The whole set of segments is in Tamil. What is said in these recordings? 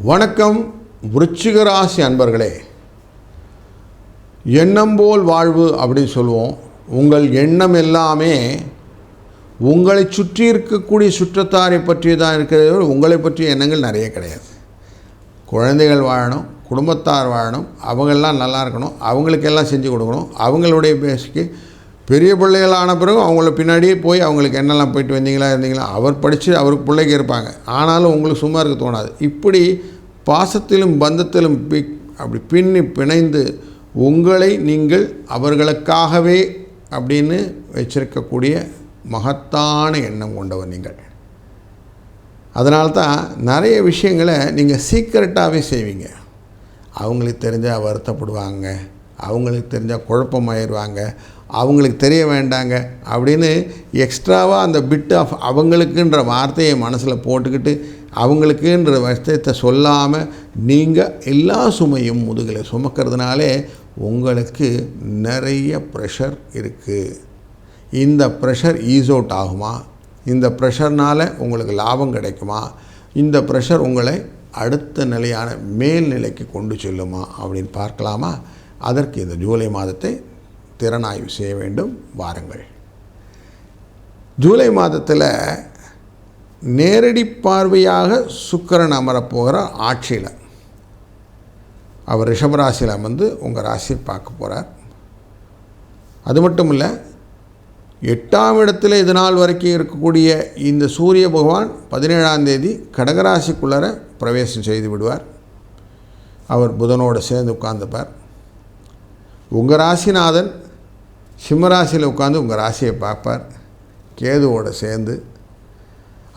வணக்கம் விருச்சிக ராசி அன்பர்களே. எண்ணம் போல் வாழ்வு அப்படின்னு சொல்லுவோம். உங்கள் எண்ணம் எல்லாமே உங்களை சுற்றி இருக்கக்கூடிய சுற்றத்தாரை பற்றி தான் இருக்கிறது. உங்களை பற்றிய எண்ணங்கள் நிறைய கிடையாது. குழந்தைகள் வாழணும், குடும்பத்தார் வாழணும், அவங்கெல்லாம் நல்லா இருக்கணும், அவங்களுக்கெல்லாம் செஞ்சு கொடுக்கணும். அவங்களுடைய பேசிக்கு பெரிய பிள்ளைகளான பிறகு அவங்கள பின்னாடியே போய் அவங்களுக்கு என்னெல்லாம் போயிட்டு இருந்தீங்களா அவர் படித்து அவருக்கு பிள்ளைக்கு இருப்பாங்க. ஆனாலும் உங்களுக்கு சும்மா இருக்க தோணாது. இப்படி பாசத்திலும் பந்தத்திலும் அப்படி பின்னி பிணைந்து உங்களை நீங்கள் அவர்களுக்காகவே அப்படின்னு வச்சிருக்கக்கூடிய மகத்தான எண்ணம் கொண்டவர் நீங்கள். அதனால்தான் நிறைய விஷயங்களை நீங்கள் சீக்கிரட்டாகவே செய்வீங்க. அவங்களுக்கு தெரிஞ்சால் வருத்தப்படுவாங்க, அவங்களுக்கு தெரிஞ்சால் குழப்பமாயிடுவாங்க, அவங்களுக்கு தெரிய வேண்டாங்க அப்படின்னு எக்ஸ்ட்ராவாக அந்த பிட் ஆஃப் அவங்களுக்குன்ற வார்த்தையை மனசில் போட்டுக்கிட்டு அவங்களுக்குன்ற விஷயத்தை சொல்லாமல் நீங்கள் எல்லா சுமையும் முதுகில் சுமக்கிறதுனாலே உங்களுக்கு நிறைய ப்ரெஷர் இருக்குது. இந்த ப்ரெஷர் ஈஸ் அவுட் ஆகுமா? இந்த ப்ரெஷர்னால் உங்களுக்கு லாபம் கிடைக்குமா? இந்த ப்ரெஷர் உங்களை அடுத்த நிலையான மேல்நிலைக்கு கொண்டு செல்லுமா அப்படின்னு பார்க்கலாமா? அதற்கு இந்த ஜூலை மாதத்தை திறனாய்வு செய்ய வேண்டும். வாருங்கள். ஜூலை மாதத்தில் நேரடி பார்வையாக சுக்கிரன் அமரப்போகிறார் ஆட்சியில். அவர் ரிஷபராசியில் அமர்ந்து உங்கள் ராசியை பார்க்க போகிறார். அது மட்டும் இல்லை, 8ஆம் இடத்தில் இது நாள் வரைக்கும் இருக்கக்கூடிய இந்த சூரிய பகவான் 17ஆம் தேதி கடகராசிக்குள்ளர பிரவேசம் செய்து விடுவார். அவர் புதனோடு சேர்ந்து உட்கார்ந்துப்பார். உங்கள் ராசிநாதன் சிம்மராசியில் உட்காந்து உங்கள் ராசியை பார்ப்பார் கேதுவோடு சேர்ந்து.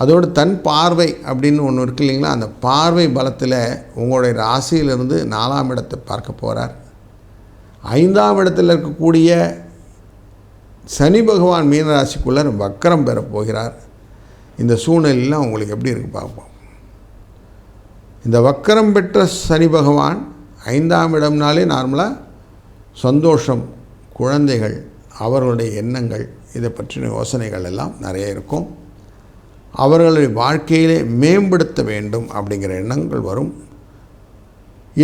அதோடு தன் பார்வை அப்படின்னு ஒன்று இருக்கு இல்லைங்களா, அந்த பார்வை பலத்தில் உங்களுடைய ராசியிலிருந்து 4ஆம் இடத்தை பார்க்க போகிறார். 5ஆம் இடத்தில் இருக்கக்கூடிய சனி பகவான் மீனராசிக்குள்ளே வக்கரம் பெற போகிறார். இந்த சூழ்நிலையெல்லாம் உங்களுக்கு எப்படி இருக்குது பார்ப்போம். இந்த வக்கரம் பெற்ற சனி பகவான் 5ஆம் இடம்னாலே நார்மலாக சந்தோஷம், குழந்தைகள், அவர்களுடைய எண்ணங்கள், இதை பற்றின யோசனைகள் எல்லாம் நிறைய இருக்கும். அவர்களுடைய வாழ்க்கையிலே மேம்படுத்த வேண்டும் அப்படிங்கிற எண்ணங்கள் வரும்.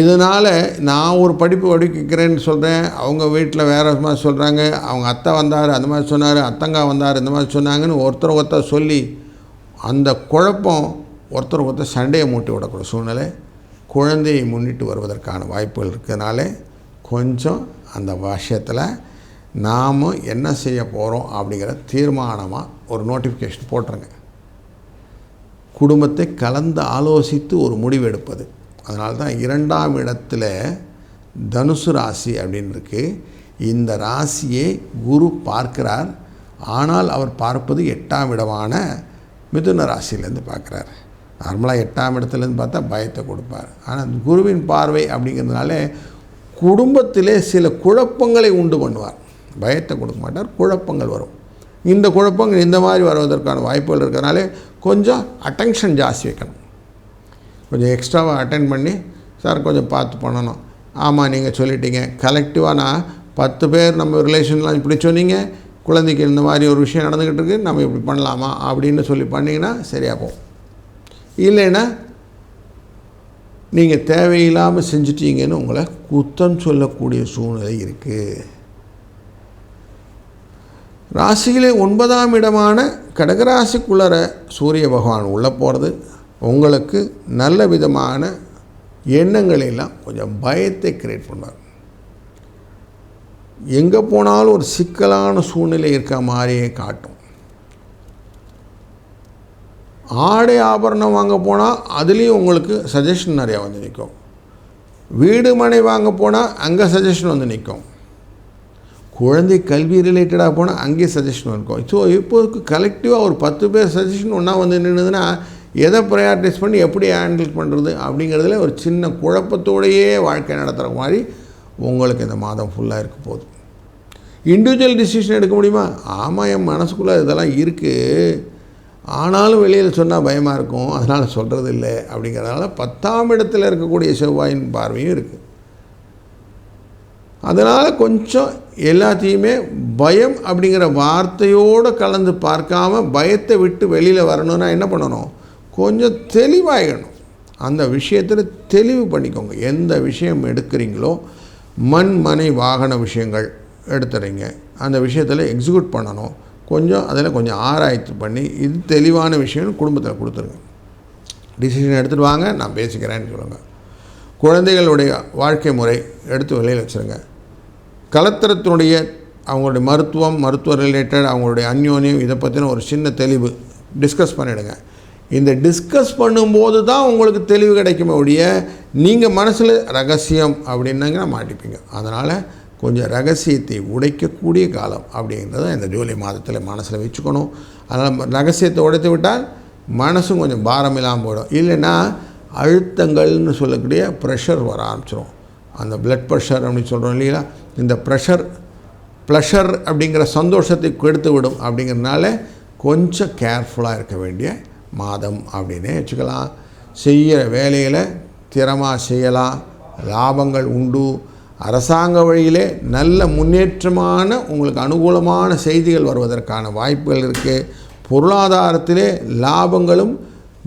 இதனால் நான் ஒரு படிப்பு படிக்கிறேன்னு சொல்கிறேன், அவங்க வீட்டில் வேறு மாதிரி சொல்கிறாங்க, அவங்க அத்தை வந்தார் அந்த மாதிரி சொன்னார், அத்தங்கா வந்தார் இந்த மாதிரி சொன்னாங்கன்னு ஒருத்தர் சொல்லி அந்த குழப்பம் ஒருத்தர் சண்டையை மூட்டி விடக்கூடிய சூழ்நிலை குழந்தையை முன்னிட்டு வருவதற்கான வாய்ப்புகள் இருக்கிறதுனால கொஞ்சம் அந்த விஷயத்தில் நாம் என்ன செய்ய போகிறோம் அப்படிங்கிற தீர்மானமாக ஒரு நோட்டிஃபிகேஷன் போட்டுருங்க. குடும்பத்தை கலந்து ஆலோசித்து ஒரு முடிவு எடுப்பது. அதனால தான் 2ஆம் இடத்துல தனுசு ராசி அப்படின்னு இருக்குது. இந்த ராசியை குரு பார்க்கிறார். ஆனால் அவர் பார்ப்பது 8ஆம் இடமான மிதுன ராசியிலேருந்து பார்க்குறார். நார்மலாக 8ஆம் இடத்துலேருந்து பார்த்தா பயத்தை கொடுப்பார். ஆனால் குருவின் பார்வை அப்படிங்கிறதுனால குடும்பத்திலே சில குழப்பங்களை உண்டு பண்ணுவார். பயத்தை கொடுக்க மாட்டார், குழப்பங்கள் வரும். இந்த குழப்பங்கள் இந்த மாதிரி வருவதற்கான வாய்ப்புகள் இருக்கிறதுனால கொஞ்சம் அட்டென்ஷன் ஜாஸ்தி வைக்கணும். கொஞ்சம் எக்ஸ்ட்ராவாக அட்டென்ட் பண்ணி, சார் கொஞ்சம் பார்த்து பண்ணணும். ஆமாம், நீங்கள் சொல்லிட்டீங்க, கலெக்டிவாக நான் 10 பேர் நம்ம ரிலேஷன்லாம் இப்படி சொன்னீங்க, குழந்தைக்கு இந்த மாதிரி ஒரு விஷயம் நடந்துக்கிட்டு இருக்குது, நம்ம இப்படி பண்ணலாமா அப்படின்னு சொல்லி பண்ணிங்கன்னா சரியாக போகும். இல்லைன்னா நீங்கள் தேவையில்லாமல் செஞ்சிட்டீங்கன்னு உங்களை குத்தம் சொல்லக்கூடிய சூழ்நிலை இருக்குது. ராசியிலே 9ஆம் இடமான கடகராசிக்குள்ளர சூரிய பகவான் உள்ளே போகிறது உங்களுக்கு நல்ல விதமான எண்ணங்களெல்லாம் கொஞ்சம் பயத்தை கிரியேட் பண்ணுவார். எங்கே போனாலும் ஒரு சிக்கலான சூழ்நிலை இருக்க மாதிரியே காட்டும். ஆடை ஆபரணம் வாங்க போனால் அதுலேயும் உங்களுக்கு சஜஷன் நிறையா வந்து நிற்கும். வீடு மனை வாங்க போனால் அங்கே சஜஷன் வந்து நிற்கும். குழந்தை கல்வி ரிலேட்டடாக போனால் அங்கேயே சஜஷன் இருக்கும். ஸோ இப்போதுக்கு கலெக்டிவாக ஒரு 10 பேர் சஜஷன் ஒன்றா வந்து நின்றுதுன்னா எதை ப்ரையாரிட்டைஸ் பண்ணி எப்படி ஹேண்டில் பண்ணுறது அப்படிங்கிறதுல ஒரு சின்ன குழப்பத்தோடையே வாழ்க்கை நடத்துகிற மாதிரி உங்களுக்கு இந்த மாதம் ஃபுல்லாக இருக்க போகுது. இண்டிவிஜுவல் டிசிஷன் எடுக்க முடியுமா? ஆமாம், என் மனசுக்குள்ளே இதெல்லாம் இருக்குது, ஆனாலும் வெளியில் சொன்னால் பயமாக இருக்கும், அதனால் சொல்கிறது இல்லை அப்படிங்கிறதுனால 10ஆம் இடத்தில் இருக்கக்கூடிய செவ்வாயின் பார்வையும் இருக்குது. அதனால் கொஞ்சம் எல்லாத்தையுமே பயம் அப்படிங்கிற வார்த்தையோடு கலந்து பார்க்காம பயத்தை விட்டு வெளியில் வரணுன்னா என்ன பண்ணணும்? கொஞ்சம் தெளிவாகிடணும். அந்த விஷயத்தில் தெளிவு பண்ணிக்கோங்க. எந்த விஷயம் எடுக்கிறீங்களோ, மண் மனை வாகன விஷயங்கள் எடுத்துறீங்க, அந்த விஷயத்தில் எக்ஸிக்யூட் பண்ணணும். அதில் கொஞ்சம் ஆராய்ச்சி பண்ணி இது தெளிவான விஷயம்னு குடும்பத்தில் கொடுத்துருங்க. டிசிஷன் எடுத்துகிட்டு வாங்க, நான் பேசிக்கிறேன்னு சொல்லுங்கள். குழந்தைகளுடைய வாழ்க்கை முறை எடுத்து வெளியில் வச்சுருங்க. கலத்திரத்தினுடைய அவங்களுடைய மருத்துவ ரிலேட்டட் அவங்களுடைய அந்யோன்யம் இதை பற்றின ஒரு சின்ன தெளிவு டிஸ்கஸ் பண்ணிவிடுங்க. இந்த டிஸ்கஸ் பண்ணும்போது தான் உங்களுக்கு தெளிவு கிடைக்குமே ஒழிய நீங்கள் மனசில் ரகசியம் அப்படின்னாங்க மாட்டிப்பீங்க. அதனால் கொஞ்சம் ரகசியத்தை உடைக்கக்கூடிய காலம் அப்படிங்கிறத இந்த ஜூலை மாதத்தில் மனசில் வச்சுக்கணும். அதனால் ரகசியத்தை உடைத்து விட்டால் மனசும் கொஞ்சம் பாரம் இல்லாமல் போயிடும். இல்லைன்னா அழுத்தங்கள்னு சொல்லக்கூடிய ப்ரெஷர் வர ஆரம்பிச்சிடும். அந்த பிளட் ப்ரெஷர் அப்படின்னு சொல்கிறோம் இல்லைங்களா, இந்த ப்ளஷர் அப்படிங்கிற சந்தோஷத்தை கெடுத்து விடும். அப்படிங்கிறதுனால கொஞ்சம் கேர்ஃபுல்லாக இருக்க வேண்டிய மாதம் அப்படின்னே வச்சுக்கலாம். செய்கிற வேலையில் திறமாக செய்யலாம், லாபங்கள் உண்டு. அரசாங்க வழியிலே நல்ல முன்னேற்றமான உங்களுக்கு அனுகூலமான செய்திகள் வருவதற்கான வாய்ப்புகள் இருக்குது. பொருளாதாரத்திலே லாபங்களும்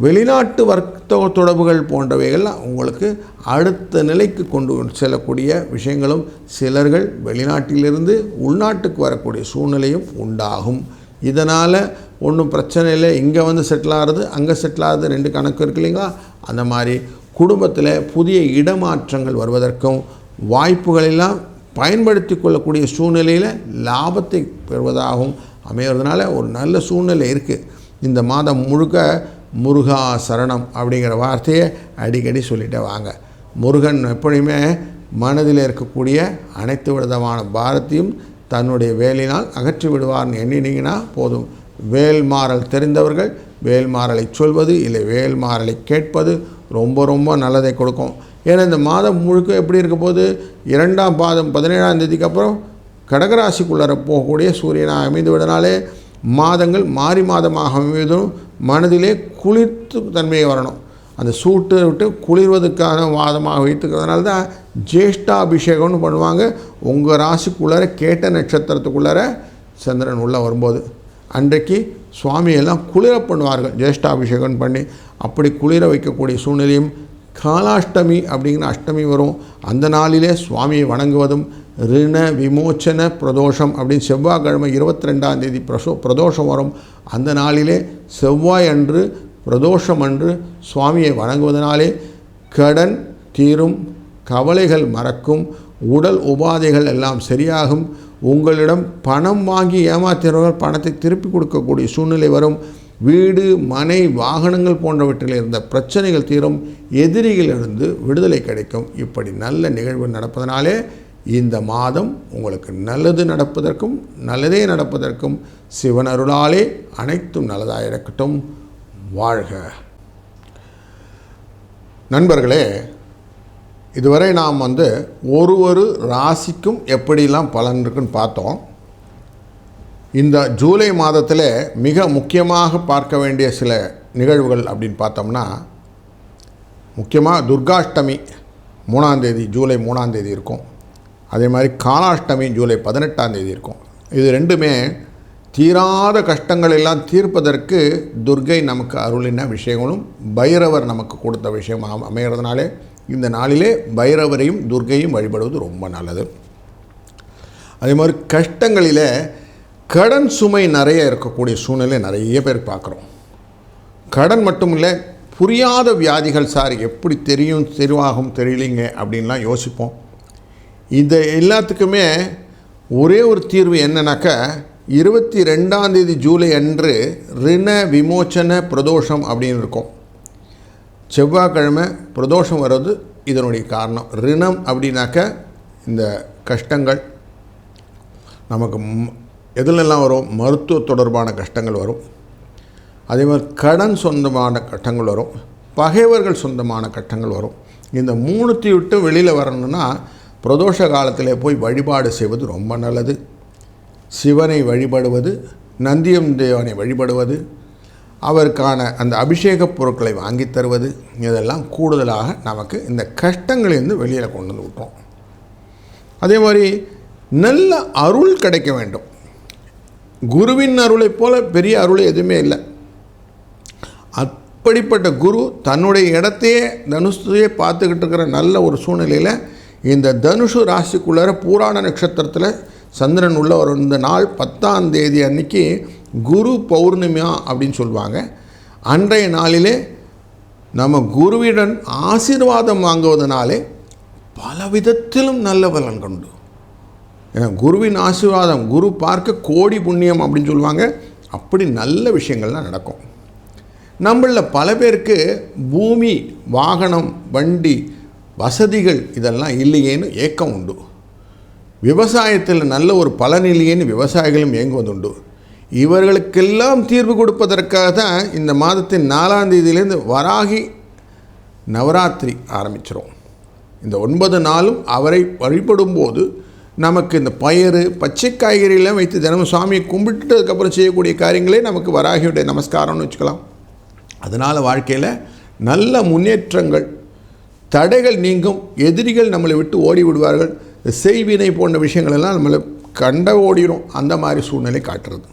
வெளிநாட்டு வர்த்தக தொடர்புகள் போன்றவைகள்லாம் உங்களுக்கு அடுத்த நிலைக்கு கொண்டு செல்லக்கூடிய விஷயங்களும், சிலர்கள் வெளிநாட்டிலிருந்து உள்நாட்டுக்கு வரக்கூடிய சூழ்நிலையும் உண்டாகும். இதனால் ஒன்றும் பிரச்சனை இல்லை, இங்கே வந்து செட்டில் ஆகிறது அங்கே செட்டில் ஆகிறது 2 கணக்கு இருக்கு இல்லைங்களா. அந்த மாதிரி குடும்பத்தில் புதிய இடமாற்றங்கள் வருவதற்கும் வாய்ப்புகளெல்லாம் பயன்படுத்தி கொள்ளக்கூடிய சூழ்நிலையில் லாபத்தை பெறுவதாகவும் அமைவதனால ஒரு நல்ல சூழ்நிலை இருக்குது. இந்த மாதம் முழுக்க முருகா சரணம் அப்படிங்கிற வார்த்தையை அடிக்கடி சொல்லிட்டே வாங்க. முருகன் எப்பொழுதுமே மனதில் இருக்கக்கூடிய அனைத்து விதமான பாரத்தையும் தன்னுடைய வேலினால் அகற்றி விடுவார்னு எண்ணினீங்கன்னா போதும். வேல்மாறல் தெரிந்தவர்கள் வேல்மாறலை சொல்வது இல்லை வேல்மாறலை கேட்பது ரொம்ப ரொம்ப நல்லதை கொடுக்கும். ஏன்னா இந்த மாதம் முழுக்க எப்படி இருக்க போது, 2ஆம் பாதம் 17ஆம் தேதிக்கு அப்புறம் கடகராசிக்குள்ளே போகக்கூடிய சூரியனாக அமைந்து விடனாலே மாதங்கள் மாறி மாதமாக அமைவதும் மனதிலே குளிர்த்து தன்மையை வரணும். அந்த சூட்டை விட்டு குளிர்வதற்கான மாதமாக வைத்துக்கிறதுனால தான் ஜேஷ்டாபிஷேகம்னு பண்ணுவாங்க. உங்கள் ராசிக்குள்ளார கேட்ட நட்சத்திரத்துக்குள்ளார சந்திரன் உள்ளே வரும்போது அன்றைக்கு சுவாமியெல்லாம் குளிர பண்ணுவார்கள் ஜேஷ்டாபிஷேகம் பண்ணி. அப்படி குளிர வைக்கக்கூடிய சூழ்நிலையும் காலாஷ்டமி அப்படிங்கிற அஷ்டமி வரும். அந்த நாளிலே சுவாமியை வணங்குவதும் ரிண விமோச்சன பிரதோஷம் அப்படின்னு செவ்வாய்க்கிழமை 22ஆம் தேதி பிரதோஷம் வரும். அந்த நாளிலே செவ்வாய் அன்று பிரதோஷம் அன்று சுவாமியை வணங்குவதனாலே கடன் தீரும், கவலைகள் மறக்கும், உடல் உபாதைகள் எல்லாம் சரியாகும். உங்களிடம் பணம் வாங்கி ஏமாத்தினவர்கள் பணத்தை திருப்பி கொடுக்கக்கூடிய சூழ்நிலை வரும். வீடு மனை வாகனங்கள் போன்றவற்றில் இருந்த பிரச்சனைகள் தீரும், எதிரிகளிலிருந்து விடுதலை கிடைக்கும். இப்படி நல்ல நிகழ்வு நடப்பதனாலே இந்த மாதம் உங்களுக்கு நல்லது நடப்பதற்கும் நல்லதே நடப்பதற்கும் சிவன் அருளாலே அனைத்தும் நல்லதாக இருக்கட்டும். வாழ்க. நண்பர்களே, இதுவரை நாம் ஒரு ராசிக்கும் எப்படிலாம் பலன் இருக்குன்னு பார்த்தோம். இந்த ஜூலை மாதத்தில் மிக முக்கியமாக பார்க்க வேண்டிய சில நிகழ்வுகள் அப்படின்னு பார்த்தோம்னா, முக்கியமாக துர்காஷ்டமி 3ஆம் தேதி ஜூலை 3ஆம் தேதி இருக்கும். அதே மாதிரி காலாஷ்டமி ஜூலை 18ஆம் தேதி இருக்கும். இது ரெண்டுமே தீராத கஷ்டங்கள் எல்லாம் தீர்ப்பதற்கு துர்கை நமக்கு அருளின விஷயங்களும் பைரவர் நமக்கு கொடுத்த விஷயம் அமைகிறதுனாலே இந்த நாளிலே பைரவரையும் துர்கையும் வழிபடுவது ரொம்ப நல்லது. அதே மாதிரி கஷ்டங்களில் கடன் சுமை நிறைய இருக்கக்கூடிய சூழ்நிலை நிறைய பேர் பார்க்குறோம். கடன் மட்டும் இல்லை, புரியாத வியாதிகள் சார் எப்படி தெரிவாகும் தெரியலிங்க அப்படின்லாம் யோசிப்போம். இது எல்லாத்துக்குமே ஒரே ஒரு தீர்வு என்னன்னாக்கா, 22ஆம் தேதி ஜூலை அன்று ரிண விமோச்சன பிரதோஷம் அப்படின்னு இருக்கும். செவ்வாய்க்கிழமை பிரதோஷம் வர்றது இதனுடைய காரணம். ரிணம் அப்படின்னாக்க இந்த கஷ்டங்கள் நமக்கு எதுலெல்லாம் வரும், மருத்துவ தொடர்பான கஷ்டங்கள் வரும். அதே மாதிரி கடன் சொந்தமான கஷ்டங்கள் வரும், பகைவர்கள் சொந்தமான கஷ்டங்கள் வரும். இந்த 3 விட்டு வெளியில் வரணும்னா பிரதோஷ காலத்தில் போய் வழிபாடு செய்வது ரொம்ப நல்லது. சிவனை வழிபடுவது, நந்தியம் தேவனை வழிபடுவது, அவருக்கான அந்த அபிஷேக பொருட்களை வாங்கி தருவது, இதெல்லாம் கூடுதலாக நமக்கு இந்த கஷ்டங்களிலிருந்து வெளியில் கொண்டு வந்து விட்டோம். அதே மாதிரி நல்ல அருள் கிடைக்க வேண்டும். குருவின் அருளை போல பெரிய அருள் எதுவுமே இல்லை. அப்படிப்பட்ட குரு தன்னுடைய இடத்தையே தனுஷையே பார்த்துக்கிட்டு இருக்கிற நல்ல ஒரு சூழ்நிலையில் இந்த தனுஷு ராசிக்குள்ளார பூராட நட்சத்திரத்தில் சந்திரன் உள்ள ஒரு இந்த நாள் 10ஆம் தேதி அன்னைக்கு குரு பௌர்ணமியா அப்படின்னு சொல்லுவாங்க. அன்றைய நாளிலே நம்ம குருவிடன் ஆசீர்வாதம் வாங்குவதனாலே பல விதத்திலும் நல்ல பலன் கொண்டு. ஏன்னா குருவின் ஆசீர்வாதம், குரு பார்க்க கோடி புண்ணியம் அப்படின்னு சொல்லுவாங்க. அப்படி நல்ல விஷயங்கள்லாம் நடக்கும். நம்மளில் பல பேருக்கு பூமி, வாகனம், வண்டி, வசதிகள் இதெல்லாம் இல்லையேன்னு ஏக்கம் உண்டு. விவசாயத்தில் நல்ல ஒரு பலன் இல்லையேன்னு விவசாயிகளும் ஏங்குவதுண்டு. இவர்களுக்கெல்லாம் தீர்வு கொடுப்பதற்காக தான் இந்த மாதத்தின் 4ஆம் தேதியிலேருந்து வராகி நவராத்திரி ஆரம்பிச்சிடும். இந்த 9 நாளும் அவரை வழிபடும்போது நமக்கு இந்த பயறு, பச்சை காய்கறியெல்லாம் வைத்து தினமும் சாமியை கும்பிட்டுட்டதுக்கப்புறம் செய்யக்கூடிய காரியங்களே நமக்கு வராகியுடைய நமஸ்காரம்னு வச்சுக்கலாம். அதனால் வாழ்க்கையில் நல்ல முன்னேற்றங்கள், தடைகள் நீங்கும், எதிரிகள் நம்மளை விட்டு ஓடி விடுவார்கள். செய்வினை போன்ற விஷயங்களெல்லாம் நம்மளை கண்ட ஓடிடும். அந்த மாதிரி சூழ்நிலை காட்டுறது.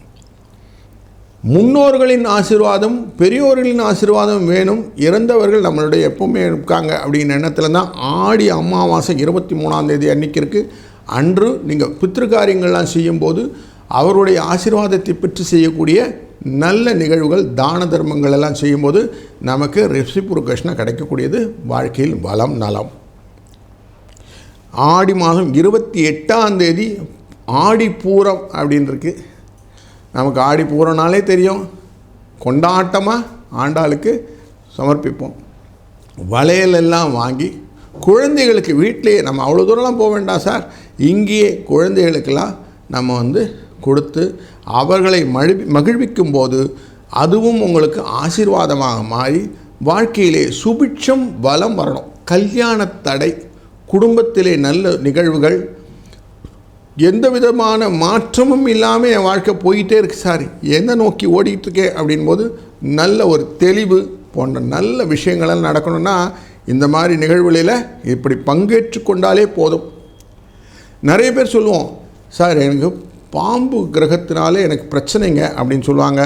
முன்னோர்களின் ஆசீர்வாதம், பெரியோர்களின் ஆசீர்வாதம் வேணும். இறந்தவர்கள் நம்மளுடைய எப்பவுமே இருக்காங்க அப்படிங்கிற எண்ணத்தில் தான் ஆடி அமாவாசை 23ஆம் தேதி அன்றைக்கி இருக்குது. அன்று நீங்கள் பித்ருக்காரியங்கள்லாம் செய்யும்போது அவருடைய ஆசீர்வாதத்தை பெற்று செய்யக்கூடிய நல்ல நிகழ்வுகள், தான தர்மங்கள் எல்லாம் செய்யும்போது நமக்கு ரெசிப்ரோகேஷனாக கிடைக்கக்கூடியது வாழ்க்கையில் வளம், நலம். ஆடி மாதம் 28ஆம் தேதி ஆடி பூரம் அப்படின்னு இருக்குது. நமக்கு ஆடி பூரம்னாலே தெரியும், கொண்டாட்டமாக ஆண்டாளுக்கு சமர்ப்பிப்போம். வளையலெல்லாம் வாங்கி குழந்தைகளுக்கு வீட்டிலேயே, நம்ம அவ்வளோ தூரம்லாம் போக வேண்டாம் சார், இங்கேயே குழந்தைகளுக்கெல்லாம் நம்ம கொடுத்து அவர்களை மகிழ்விக்கும் போது அதுவும் உங்களுக்கு ஆசீர்வாதமாக மாறி வாழ்க்கையிலே சுபிட்சம் வளம் வரணும். கல்யாண தடை, குடும்பத்திலே நல்ல நிகழ்வுகள், எந்த விதமான மாற்றமும் இல்லாமல் என் வாழ்க்கை போயிட்டே இருக்கு சார், எதை நோக்கி ஓடிட்டுருக்கேன் அப்படின்போது நல்ல ஒரு தெளிவு போன்ற நல்ல விஷயங்களெல்லாம் நடக்கணும்னா இந்த மாதிரி நிகழ்வுகளில் இப்படி பங்கேற்று கொண்டாலே போதும். நிறைய பேர் சொல்லுவோம், சார் எனக்கு பாம்பு கிரகத்தினாலே எனக்கு பிரச்சனைங்க அப்படின்னு சொல்லுவாங்க.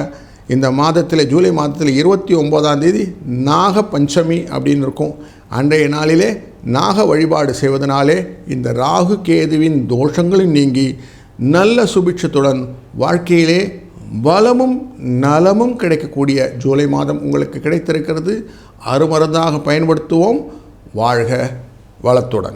இந்த மாதத்தில், ஜூலை மாதத்தில் 29ஆம் தேதி நாக பஞ்சமி அப்படின்னு இருக்கும். அன்றைய நாளிலே நாக வழிபாடு செய்வதனாலே இந்த ராகு கேதுவின் தோஷங்களும் நீங்கி நல்ல சுபிட்சத்துடன் வாழ்க்கையிலே வளமும் நலமும் கிடைக்கக்கூடிய ஜூலை மாதம் உங்களுக்கு கிடைத்திருக்கிறது. அருமருந்தாக பயன்படுத்துவோம். வாழ்க வளத்துடன்.